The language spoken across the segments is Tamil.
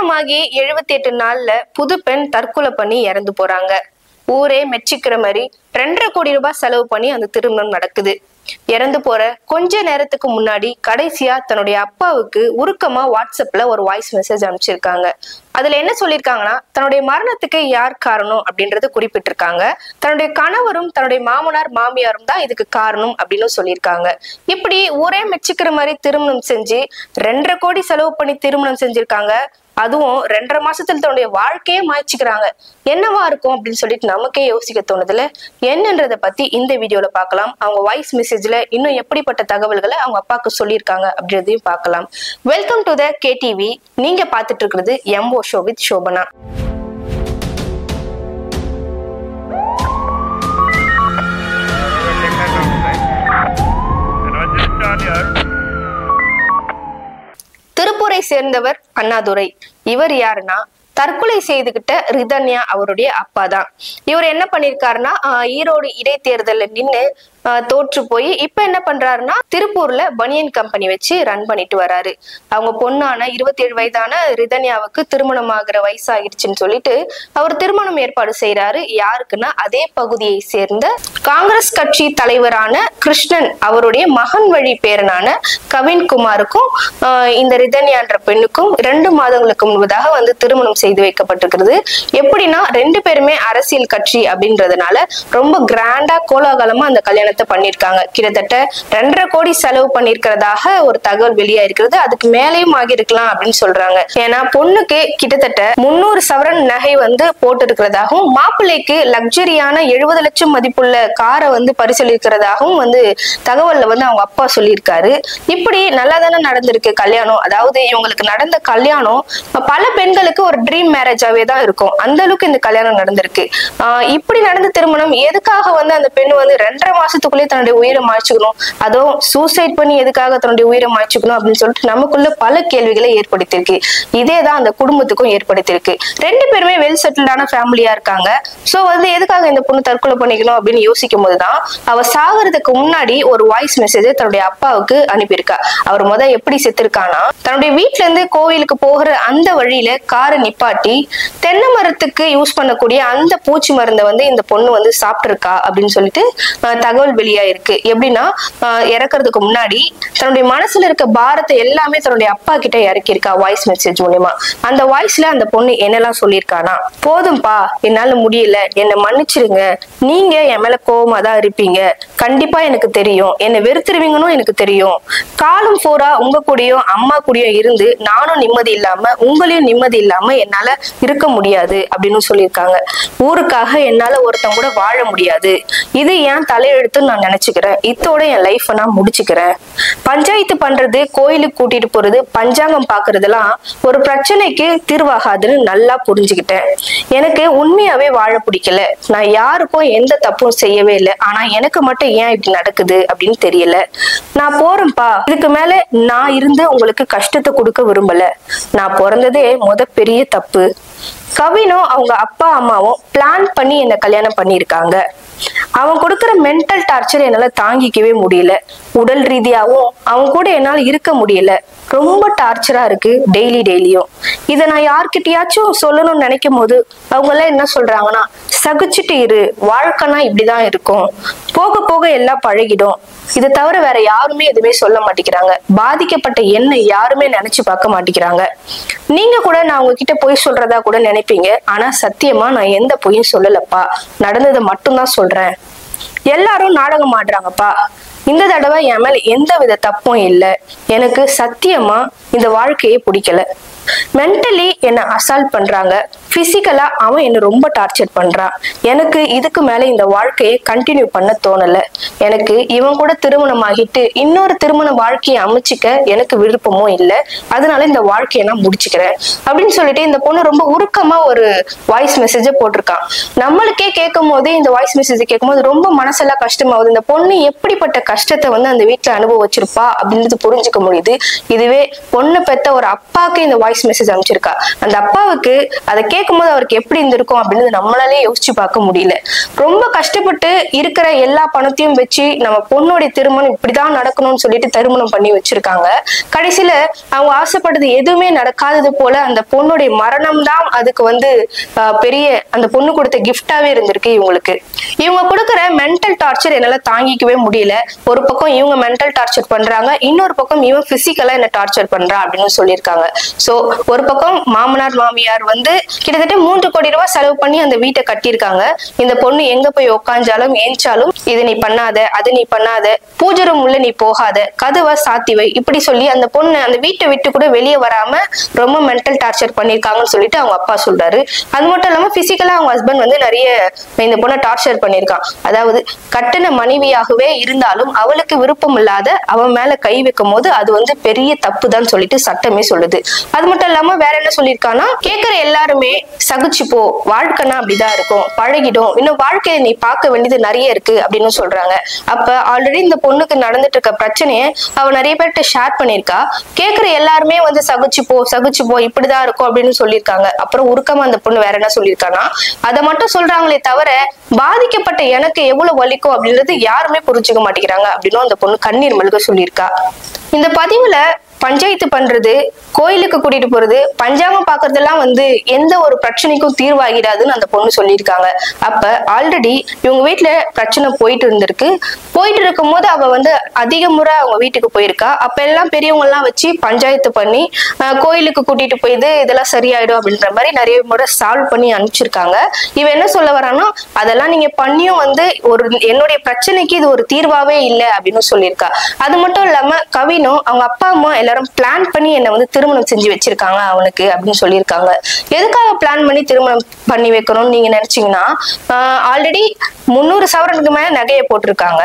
திருமணமாகி 78 நாள்ல புது பெண் தற்கொலை பண்ணி இறந்து போறாங்க. ஊரே மெச்சிக்கிற மாதிரி 2.5 கோடி ரூபாய் செலவு பண்ணி அந்த திருமணம் நடக்குது. இறந்து போற கொஞ்ச நேரத்துக்கு முன்னாடி கடைசியா தன்னுடைய அப்பாவுக்கு உருக்கமா வாட்ஸ்அப்ல ஒரு வாய்ஸ் மெசேஜ் அனுப்பிச்சிருக்காங்க. அதுல என்ன சொல்லியிருக்காங்கன்னா, தன்னுடைய மரணத்துக்கு யார் காரணம் அப்படின்றது குறிப்பிட்டிருக்காங்க. தன்னுடைய கணவரும் தன்னுடைய மாமனார் மாமியாரும் தான் இதுக்கு காரணம் அப்படின்னு சொல்லியிருக்காங்க. இப்படி ஊரே மெச்சிக்கிற மாதிரி திருமணம் செஞ்சு 2.5 கோடி செலவு பண்ணி திருமணம் செஞ்சிருக்காங்க. அதுவும் 2.5 மாசத்துல தன்னுடைய வாழ்க்கையே மாய்ச்சிக்கிறாங்க. என்னவா இருக்கும் அப்படின்னு சொல்லிட்டு நமக்கே யோசிக்க தோணுதுல. என்னன்றதை பத்தி இந்த வீடியோல பார்க்கலாம். அவங்க வாய்ஸ் மெசேஜ்ல இன்னும் எப்படிப்பட்ட தகவல்களை அவங்க அப்பாவுக்கு சொல்லியிருக்காங்க அப்படின்றதையும் பார்க்கலாம். Welcome to the KTV. நீங்க பார்த்துட்டு இருக்கிறது எம்போ ஷோ வித் சோபனா. திருப்பூரை சேர்ந்தவர் அண்ணாதுரை. இவர் யாருன்னா, தற்கொலை செய்துகிட்ட ரிதன்யா அவருடைய அப்பா தான். இவர் என்ன பண்ணிருக்காருன்னா, ஈரோடு இடைத்தேர்தல்ல நின்று தோற்று போய் இப்ப என்ன பண்றாருன்னா, திருப்பூர்ல பனியன் கம்பெனி வச்சு ரன் பண்ணிட்டு வராரு. அவங்க பொண்ணான 27 வயதான ரிதன்யாவுக்கு திருமணம் ஆகிற வயசாகிடுச்சுன்னு சொல்லிட்டு அவர் திருமணம் ஏற்பாடு செய்யறாரு. யாருக்குன்னா, அதே பகுதியை சேர்ந்த காங்கிரஸ் கட்சி தலைவரான கிருஷ்ணன் அவருடைய மகன் வழி பேரனான கவின்குமாருக்கும் இந்த ரிதன்யான்ற பெண்ணுக்கும் 2 மாதங்களுக்கு முன்பதாக வந்து திருமணம் செய்து வைக்கப்பட்டிருக்கிறது. எப்படின்னா, 2 பேருமே அரசியல் கட்சி அப்படின்றதுனால ரொம்ப கிராண்டா கோலாகலமா அந்த கல்யாணத்தை பண்ணிருக்காங்க. கிட்டத்தட்ட 2.5 கோடி செலவு பண்ணிருக்கிறதாக ஒரு தகவல் வெளியா இருக்கிறது. அதுக்கு மேலேயும் ஆகியிருக்கலாம் அப்படின்னு சொல்றாங்க. ஏன்னா பொண்ணுக்கு கிட்டத்தட்ட 300 சவரன் நகை வந்து போட்டு இருக்கிறதாகவும், மாப்பிள்ளைக்கு லக்ஸரியான 70 லட்சம் மதிப்புள்ள காரை வந்து பரிசீலிக்கிறதாகவும் வந்து தகவல்ல வந்து அவங்க அப்பா சொல்லியிருக்காரு. இப்படி நல்லா தானே நடந்திருக்கு கல்யாணம். அதாவது இவங்களுக்கு நடந்த கல்யாணம் பல பெண்களுக்கு ஒரு ட்ரீம் மேரேஜாவே தான் இருக்கும். அந்த அளவுக்கு இந்த கல்யாணம் நடந்திருக்கு. இப்படி நடந்த திருமணம் எதுக்காக வந்து அந்த பெண் வந்து 2.5 மாசத்துக்குள்ளே தன்னுடைய உயிரை மாய்ச்சிக்கணும், அதுவும் சூசைட் பண்ணி எதுக்காக தன்னுடைய உயிரை மாய்ச்சிக்கணும் அப்படின்னு சொல்லிட்டு நமக்குள்ள பல கேள்விகளை ஏற்படுத்தியிருக்கு. இதேதான் அந்த குடும்பத்துக்கும் ஏற்படுத்தியிருக்கு. 2 பேருமே வெல் செட்டில்டான ஃபேமிலியா இருக்காங்க. சோ வந்து எதுக்காக இந்த பொண்ணு தற்கொலை பண்ணிக்கணும் அப்படின்னு யோசிக்கும் போதுதான் அவ சாகிறதுக்கு முன்னாடி ஒரு வாய்ஸ் மெசேஜ் தன்னுடைய அப்பாவுக்கு அனுப்பியிருக்கா. அவர் எப்படி செத்துருக்கானா, தன்னுடைய வீட்டுல இருந்து கோவிலுக்கு போகிற அந்த வழியில காரை நிப்பாட்டி தென்னை மரத்துக்கு யூஸ் பண்ணக்கூடிய அந்த பூச்சி மருந்தை வந்து இந்த பொண்ணு வந்து சாப்பிட்டிருக்கா அப்படின்னு சொல்லிட்டு தகவல் வெளியாயிருக்கு. எப்படின்னா, இறக்குறதுக்கு முன்னாடி தன்னுடைய மனசுல இருக்க பாரத்தை எல்லாமே தன்னுடைய அப்பா கிட்ட இறக்கியிருக்கா வாய்ஸ் மெசேஜ் மூலமா. அந்த வாய்ஸ்ல அந்த பொண்ணு என்னெல்லாம் சொல்லியிருக்கானா, போதும்பா, என்னால முடியல, என்னை மன்னிச்சிருங்க, நீங்க என் மேல கோவமா தான் இருப்பீங்க, கண்டிப்பா எனக்கு தெரியும், என்னை வெறுத்துருவீங்கன்னு எனக்கு தெரியும், காலம் பூரா உங்க கூடயும் அம்மா கூடயும் இருந்து நானும் நிம்மதி இல்லாம உங்களையும் நிம்மதி இல்லாம என்னால இருக்க முடியாது அப்படின்னு சொல்லியிருக்காங்க. ஊருக்காக என்னால ஒருத்தன் கூட வாழ முடியாது, இது ஏன் தலையெழுத்துன்னு நான் நினைச்சுக்கிறேன், இத்தோட என் லைஃபை நான் முடிச்சுக்கிறேன். பஞ்சாயத்து பண்றது, கோயிலுக்கு கூட்டிட்டு போறது, பஞ்சாங்கம் பாக்குறதெல்லாம் ஒரு பிரச்சனைக்கு தீர்வாகாதுன்னு நல்லா புரிஞ்சுக்கிட்டேன். எனக்கு உண்மையாவே வாழ பிடிக்கல, நான் யாருக்கும் எந்த தப்பும் செய்யவே இல்லை, ஆனா எனக்கு மட்டும் ஏன் இப்படி நடக்குது அப்படின்னு தெரியல. நான் போறேன்ப்பா, இதுக்கு மேல நான் இருந்து உங்களுக்கு கஷ்டத்தை கொடுக்க விரும்பல, நான் பிறந்ததே பெரிய தப்பு. கவினும் அவங்க அப்பா அம்மாவும் பிளான் பண்ணி என்ன கல்யாணம் பண்ணியிருக்காங்க. அவன் கொடுக்குற மென்டல் டார்ச்சர் என்னால தாங்கிக்கவே முடியல. உடல் ரீதியாவும் அவங்க கூட என்னால இருக்க முடியல. ரொம்ப டார்ச்சரா இருக்கு டெய்லியும். இதை நான் யார்கிட்டயாச்சும் சொல்லணும்னு நினைக்கும் போது அவங்க எல்லாம் என்ன சொல்றாங்கன்னா, சகிச்சுட்டு இரு, வாழ்க்கைனா இப்படிதான் இருக்கும், போக போக எல்லாம் பழகிடும். இதை தவிர வேற யாருமே எதுவுமே சொல்ல மாட்டேங்கிறாங்க. பாதிக்கப்பட்ட என்னை யாருமே நினைச்சு பார்க்க மாட்டேங்கிறாங்க. நீங்க கூட நான் உங்ககிட்ட பொய் சொல்றதா கூட நினைப்பீங்க. ஆனா சத்தியமா நான் எந்த பொய்யும் சொல்லலப்பா, நடந்ததை மட்டும்தான் சொல்றேன். எல்லாரும் நாடகம் ஆடுறாங்கப்பா, இந்த தடவை என் மேல எந்த வித தப்பும் இல்லை. எனக்கு சத்தியமா இந்த வாழ்க்கையே பிடிக்கல. மென்டலி என்ன அசால்ட் பண்றாங்க, பிசிக்கலா அவன் என்ன ரொம்ப டார்ச்சர் பண்றான். எனக்கு இதுக்கு மேல இந்த வாழ்க்கையை கண்டினியூ பண்ண தோணல. எனக்கு இவன் கூட திருமணம் ஆகிட்டு இன்னொரு திருமண வாழ்க்கையை அமைச்சிக்க எனக்கு விருப்பமும் இல்லை. அதனால இந்த வாழ்க்கையை நான் முடிச்சுக்கிறேன் அப்படின்னு சொல்லிட்டு இந்த பொண்ணு ரொம்ப உருக்கமா ஒரு வாய்ஸ் மெசேஜை போட்டிருக்கான். நம்மளுக்கே கேட்கும் போது, இந்த வாய்ஸ் மெசேஜ் கேட்கும் போது ரொம்ப மனசெல்லாம் கஷ்டமாகுது. இந்த பொண்ணு எப்படிப்பட்ட கஷ்டத்தை வந்து அந்த வீட்டுல அனுபவிச்சிருப்பா அப்படின்றது புரிஞ்சுக்க முடியுது. இதுவே பொண்ணு பெத்த ஒரு அப்பாவுக்கு இந்த வாய்ஸ் மெசேஜ் அனுப்பிச்சிருக்கா. அந்த அப்பாவுக்கு அதை கேட்கும்போது அவருக்கு எப்படி இருந்திருக்கும் அப்படின்னு நம்மளாலே யோசிச்சு பார்க்க முடியல. ரொம்ப கஷ்டப்பட்டு இருக்கிற எல்லா பணத்தையும் வச்சு நம்ம பொண்ணுடைய திருமணம் இப்படிதான் நடக்கணும்னு சொல்லிட்டு திருமணம் பண்ணி வச்சிருக்காங்க. கடைசியில அவங்க ஆசைப்பட்டது எதுவுமே நடக்காதது போல அந்த பொண்ணுடைய மரணம் தான் அதுக்கு வந்து பெரிய அந்த பொண்ணு கொடுத்த கிஃப்டாவே இருந்திருக்கு இவங்களுக்கு. இவங்க கொடுக்குற மென்டல் டார்ச்சர் என்னால தாங்கிக்கவே முடியல. ஒரு பக்கம் இவங்க மென்டல் டார்ச்சர் பண்றாங்க, இன்னொரு பக்கம் இவன் பிசிக்கலா என்ன டார்ச்சர் பண்றா அப்படின்னு சொல்லியிருக்காங்க. சோ ஒரு பக்கம் மாமனார் மாமியார் வந்து கிட்டத்தட்ட 3 கோடி ரூபாய் செலவு பண்ணி அந்த வீட்டை கட்டியிருக்காங்க. இந்த பொண்ணு எங்க போய் உக்காஞ்சாலும் ஏஞ்சாலும் இது நீ பண்ணாத, அது நீ பண்ணாத, பூஜை ரூம் உள்ள நீ போகாத, கதவை சாத்தி வை, இப்படி சொல்லி அந்த பொண்ணு அந்த வீட்டை விட்டு கூட வெளியே வராம ரொம்ப மென்டல் டார்ச்சர் பண்ணிருக்காங்கன்னு சொல்லிட்டு அவங்க அப்பா சொல்றாரு. அது மட்டும் இல்லாம பிசிக்கலா அவங்க ஹஸ்பண்ட் வந்து நிறைய இந்த பொண்ணை டார்ச்சர் பண்ணிருக்கான். அதாவது கட்டின மனைவியாகவே இருந்தாலும் அவளுக்கு விருப்பம் இல்லாத அவன் மேல கை வைக்கும் போது அது வந்து பெரிய தப்பு தான் சொல்லிட்டு சட்டமே சொல்லுது. அது மட்டும் இல்லாம வேற என்ன சொல்லியிருக்கான்னா, கேட்கிற எல்லாருமே சகிச்சு போ, வாழ்க்கைனா அப்படிதான் இருக்கும், பழகிடும், இன்னும் வாழ்க்கையை நீ பார்க்க வேண்டியது நிறைய இருக்கு அப்படின்னு சொல்றாங்க. அப்ப ஆல்ரெடி இந்த பொண்ணுக்கு நடந்துட்டு இருக்க பிரச்சனையை அவ நிறைய பேர்கிட்ட ஷேர் பண்ணிருக்கா. கேட்கிற எல்லாருமே வந்து சகிச்சு போ இப்படிதான் இருக்கும் அப்படின்னு சொல்லியிருக்காங்க. அப்புறம் உருக்கமா அந்த பொண்ணு வேற என்ன சொல்லியிருக்கானா, அதை மட்டும் சொல்றாங்களே தவிர பாதிக்கப்பட்ட எனக்கு எவ்வளவு வலிக்கும் அப்படின்றது யாருமே புரிஞ்சுக்க மாட்டேங்கிறாங்க அப்படின்னு அந்த பொண்ணு கண்ணீர் மல்க சொல்லியிருக்கா. இந்த பதிவுல பஞ்சாயத்து பண்றது, கோயிலுக்கு கூட்டிட்டு போறது, பஞ்சாங்கம் பாக்குறதெல்லாம் வந்து எந்த ஒரு பிரச்சனைக்கும் தீர்வாகிடாதுன்னு அந்த பொண்ணு சொல்லியிருக்காங்க. அப்ப ஆல்ரெடி இவங்க வீட்டுல பிரச்சனை போயிட்டு இருந்திருக்கு. போயிட்டு இருக்கும் போது அவ வந்து அதிக முறை அவங்க வீட்டுக்கு போயிருக்கா. அப்ப எல்லாம் பெரியவங்க எல்லாம் வச்சு பஞ்சாயத்து பண்ணி கோயிலுக்கு கூட்டிட்டு போயிது இதெல்லாம் சரியாயிடும் அப்படின்ற மாதிரி நிறைய முறை சால்வ் பண்ணி அனுப்பிச்சிருக்காங்க. இவ என்ன சொல்ல வரான்னா, அதெல்லாம் நீங்க பண்ணியும் வந்து என்னுடைய பிரச்சனைக்கு இது ஒரு தீர்வாவே இல்லை அப்படின்னு சொல்லியிருக்கா. அது மட்டும் இல்லாம கவினும் அவங்க அப்பா அம்மா எல்லாரும் பிளான் பண்ணி என்ன வந்து திருமணம் செஞ்சு வச்சிருக்காங்க அவனுக்கு அப்படின்னு சொல்லியிருக்காங்க. எதுக்காக பிளான் பண்ணி திருமணம் பண்ணி வைக்கணும்னு நீங்க நினைச்சீங்கன்னா, ஆல்ரெடி 300 சவரனுக்கு மேல நகையை போட்டிருக்காங்க,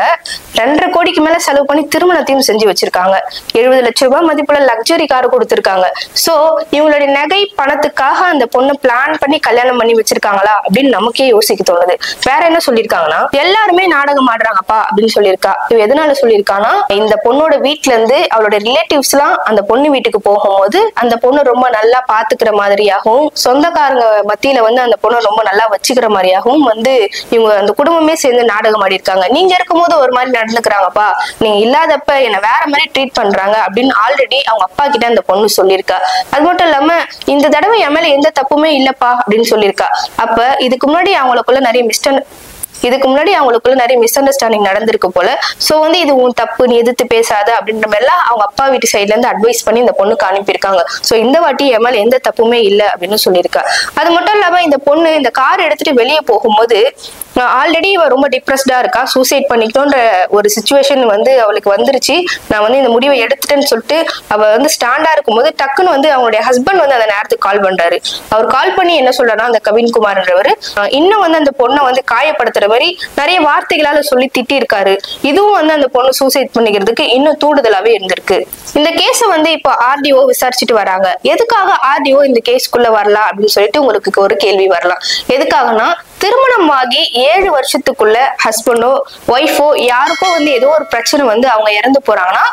2.5 கோடிக்கு மேல செலவு பண்ணி திருமணத்தையும் செஞ்சு வச்சிருக்காங்க, 70 லட்சம் ரூபாய் மதிப்புள்ள லக்ஸரி கார் கொடுத்திருக்காங்க. சோ இவங்களுடைய நகை பணத்துக்காக அந்த பொண்ணு பிளான் பண்ணி கல்யாணம் பண்ணி வச்சிருக்காங்களா அப்படின்னு நமக்கே யோசிக்க தோணுது. வேற என்ன சொல்லியிருக்காங்கன்னா, எல்லாருமே நாடகம் ஆடுறாங்கப்பா அப்படின்னு சொல்லியிருக்கா. இவ எதனால சொல்லியிருக்கானா, இந்த பொண்ணோட வீட்டுல இருந்து அவளோட ரிலேட்டிவ்ஸ் எல்லாம் அந்த பொண்ணு வீட்டுக்கு போகும்போது அந்த பொண்ணு ரொம்ப நல்லா பாத்துக்கிற மாதிரியாகவும், சொந்தக்காரங்க மத்தியில வந்து அந்த பொண்ணு ரொம்ப நல்லா வச்சுக்கிற மாதிரியாகவும் வந்து இவங்க அந்த குடும்பமே சேர்ந்து நாடகம் ஆடி இருக்காங்க. நீங்க இருக்கும்போது ஒரு மாதிரி நடந்துக்கிறாங்கப்பா, நீங்க இல்லாதப்ப என்ன வேற மாதிரி ட்ரீட் பண்றாங்க அப்படின்னு ஆல்ரெடி அவங்க அப்பா கிட்ட அந்த பொண்ணு சொல்லியிருக்கா. அது மட்டும் இல்லாம இந்த தடவை என் மேல எந்த தப்புமே இல்லப்பா அப்படின்னு சொல்லியிருக்கா. அப்ப இதுக்கு முன்னாடி அவங்களுக்குள்ள நிறைய மிஸ் அண்டர்ஸ்டாண்டிங் நடந்திருக்கு போல. சோ வந்து இது உன் தப்பு, நீ எதிர்த்து பேசாத அப்படின்ற மாதிரி எல்லாம் அவங்க அப்பா வீட்டு சைட்ல இருந்து அட்வைஸ் பண்ணி இந்த பொண்ணுக்கு அனுப்பியிருக்காங்க. சோ இந்த வாட்டி என் மேல எந்த தப்புமே இல்லை அப்படின்னு சொல்லியிருக்கா. அது மட்டும் இல்லாம இந்த பொண்ணு இந்த கார் எடுத்துட்டு வெளியே போகும்போது ஆல்ரெடி இவ ரொம்ப டிப்ரெஸ்டா இருக்கா, சூசைட் பண்ணிக்கணும்ன்ற ஒரு சிச்சுவேஷன் வந்து அவளுக்கு வந்துருச்சு. நான் வந்து இந்த முடிவை எடுத்துட்டேன்னு சொல்லிட்டு அவ வந்து ஸ்டாண்டா இருக்கும்போது டக்குன்னு வந்து அவங்களுடைய ஹஸ்பண்ட் வந்து அந்த நேரத்துக்கு கால் பண்றாரு. அவர் கால் பண்ணி என்ன சொல்றாருன்னா, அந்த கவின்குமார்ன்றவர் இன்னும் வந்து அந்த பொண்ணை வந்து காயப்படுத்துற மாதிரி நிறைய வார்த்தைகளால சொல்லி திட்டி இருக்காரு. இதுவும் வந்து அந்த பொண்ணு சூசைட் பண்ணிக்கிறதுக்கு இன்னும் தூண்டுதலாவே இருந்திருக்கு. இந்த கேஸை வந்து இப்போ ஆர்டிஓ விசாரிச்சுட்டு வராங்க. எதுக்காக ஆர்டிஓ இந்த கேஸ்க்குள்ள வரலாம் அப்படின்னு சொல்லிட்டு உங்களுக்கு ஒரு கேள்வி வரலாம். எதுக்காகனா, திருமணமாகி 7 வருஷத்துக்குள்ள ஹஸ்பண்டோ ஒய்ஃபோ யாருக்கோ வந்து ஏதோ ஒரு பிரச்சனை வந்து அவங்க இறந்து போறாங்கன்னா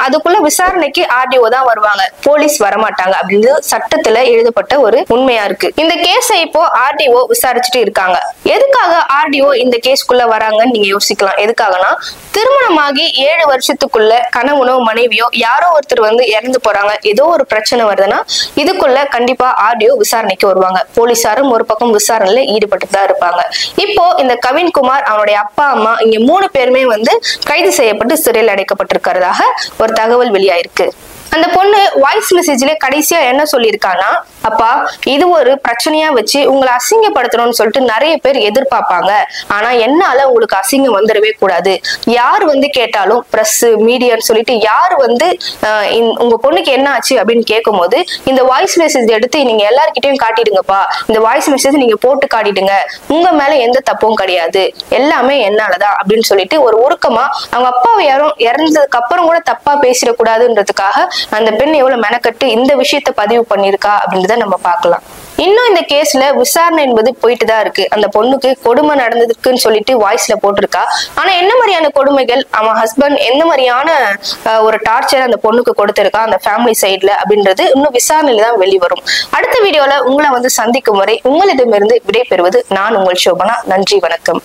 அதுக்குள்ள விசாரணைக்கு ஆர்டிஓ தான் வருவாங்க, போலீஸ் வரமாட்டாங்க அப்படின்னு சட்டத்துல எழுதப்பட்ட ஒரு உண்மையா இருக்கு. இந்த கேஸை இப்போ ஆர்டிஓ விசாரிச்சுட்டு இருக்காங்க. எதுக்காக ஆர்டிஓ இந்த கேஸ்க்குள்ள வராங்கன்னு நீங்க யோசிக்கலாம். எதுக்காகனா, திருமணமாகி 7 வருஷத்துக்குள்ள கணவனோ மனைவியோ யாரோ ஒருத்தர் வந்து இறந்து போறாங்க, ஏதோ ஒரு பிரச்சனை வருதுன்னா இதுக்குள்ள கண்டிப்பா ஆர்டிஓ விசாரணைக்கு வருவாங்க. போலீசாரும் ஒரு பக்கம் விசாரணையில ஈடுபட்டு இருப்பாங்க. இப்போ இந்த கவின்குமார் அவனுடைய அப்பா அம்மா இங்க 3 பேருமே வந்து கைது செய்யப்பட்டு சிறையில் அடைக்கப்பட்டிருக்கிறதாக ஒரு தகவல் வெளியாயிருக்கு. அந்த பொண்ணு வாய்ஸ் மெசேஜ்ல கடைசியா என்ன சொல்லியிருக்கானா, அப்பா இது ஒரு பிரச்சனையா வச்சு உங்களை அசிங்கப்படுத்தணும்னு சொல்லிட்டு நிறைய பேர் எதிர்பார்ப்பாங்க, ஆனா என்னால உங்களுக்கு அசிங்கம் வந்துடவே கூடாது. யார் வந்து கேட்டாலும் பிரஸ் மீடியான்னு சொல்லிட்டு யாரு வந்து உங்க பொண்ணுக்கு என்ன ஆச்சு அப்படின்னு கேட்கும் போது இந்த வாய்ஸ் மெசேஜ் எடுத்து நீங்க எல்லார்கிட்டையும் காட்டிடுங்கப்பா, இந்த வாய்ஸ் மெசேஜ் நீங்க போட்டு காட்டிடுங்க, உங்க மேல எந்த தப்பும் கிடையாது, எல்லாமே என்னாலதான் அப்படின்னு சொல்லிட்டு ஒரு உருக்கமா அவங்க அப்பாவை யாரும் இறந்ததுக்கு அப்புறம் கூட தப்பா பேசிடக்கூடாதுன்றதுக்காக அந்த பெண் எவ்வளவு மெனக்கட்டு இந்த விஷயத்த பதிவு பண்ணிருக்கா அப்படின்றத நம்ம பார்க்கலாம். இன்னும் இந்த கேஸ்ல விசாரணை என்பது போயிட்டு தான் இருக்கு. அந்த பொண்ணுக்கு கொடுமை நடந்ததுக்குன்னு சொல்லிட்டு வாய்ஸ்ல போட்டிருக்கா. ஆனா என்ன மாதிரியான கொடுமைகள், அவன் ஹஸ்பண்ட் எந்த மாதிரியான ஒரு டார்ச்சர் அந்த பொண்ணுக்கு கொடுத்திருக்கா அந்த ஃபேமிலி சைட்ல அப்படின்றது இன்னும் விசாரணையில தான் வெளிவரும். அடுத்த வீடியோல உங்களை சந்திக்கும் வரை உங்களிடமிருந்து விடைபெறுவது நான் உங்கள் சோபனா. நன்றி, வணக்கம்.